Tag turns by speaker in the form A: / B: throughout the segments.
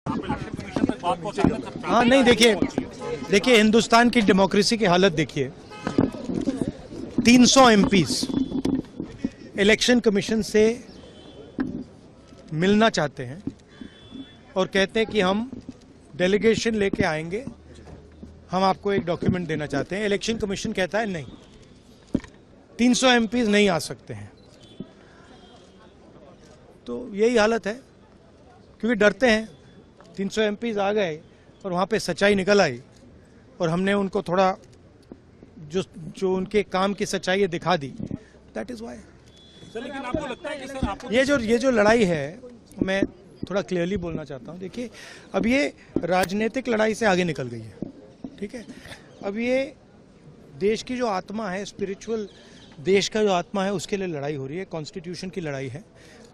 A: हाँ नहीं, देखिए हिंदुस्तान की डेमोक्रेसी की हालत देखिए। 300 एमपीज इलेक्शन कमीशन से मिलना चाहते हैं और कहते हैं कि हम डेलीगेशन लेके आएंगे, हम आपको एक डॉक्यूमेंट देना चाहते हैं। इलेक्शन कमीशन कहता है नहीं, 300 एमपीज नहीं आ सकते हैं। तो यही हालत है, क्योंकि डरते हैं। 300 एमपीज आ गए और वहाँ पे सच्चाई निकल आई और हमने उनको थोड़ा जो उनके काम की सच्चाई है दिखा दी। That is why.
B: लेकिन आपको लगता है कि सर आपको
A: ये जो लड़ाई है, मैं थोड़ा क्लियरली बोलना चाहता हूँ। देखिए, अब ये राजनीतिक लड़ाई से आगे निकल गई है, ठीक है। अब ये देश की जो आत्मा है, स्पिरिचुअल देश का जो आत्मा है, उसके लिए लड़ाई हो रही है। कॉन्स्टिट्यूशन की लड़ाई है।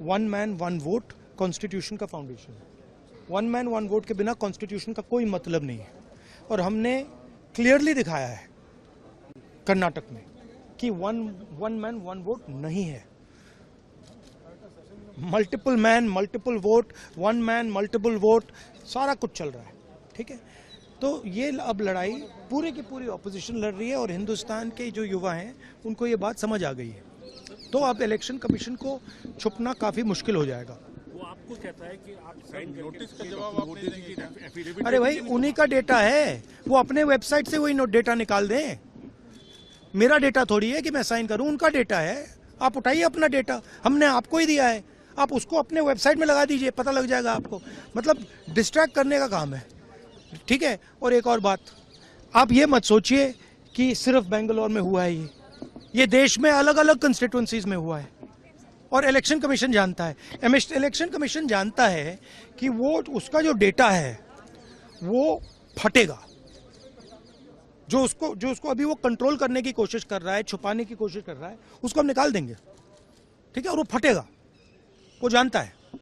A: 1 मैन 1 वोट कॉन्स्टिट्यूशन का फाउंडेशन है। 1 मैन 1 वोट के बिना कॉन्स्टिट्यूशन का कोई मतलब नहीं है। और हमने क्लियरली दिखाया है कर्नाटक में कि 1 मैन 1 वोट नहीं है। Multiple man multiple vote, 1 man multiple vote, सारा कुछ चल रहा है, ठीक है। तो ये अब लड़ाई पूरी की पूरी ऑपोजिशन लड़ रही है और हिंदुस्तान के जो युवा हैं उनको ये बात समझ आ गई है। तो अब इलेक्शन कमीशन को छुपना काफी मुश्किल हो जाएगा।
B: वो आपको कहता है कि आप नोटिस का जवाब आप दे दीजिए।
A: अरे भाई, उन्हीं का डेटा है, वो अपने वेबसाइट से वही डेटा निकाल दें। मेरा डेटा थोड़ी है कि मैं साइन करूं, उनका डेटा है। आप उठाइए अपना डेटा, हमने आपको ही दिया है, आप उसको अपने वेबसाइट में लगा दीजिए, पता लग जाएगा आपको। मतलब डिस्ट्रैक्ट करने का काम है, ठीक है। और एक और बात, आप ये मत सोचिए कि सिर्फ बेंगलोर में हुआ है। ये देश में अलग अलग कंस्टिट्यूएंसीज में हुआ है और इलेक्शन कमीशन जानता है। इलेक्शन कमीशन जानता है कि वो उसका जो डेटा है वो फटेगा। जो उसको अभी वो कंट्रोल करने की कोशिश कर रहा है, छुपाने की कोशिश कर रहा है, उसको हम निकाल देंगे, ठीक है। और वो फटेगा, वो जानता है।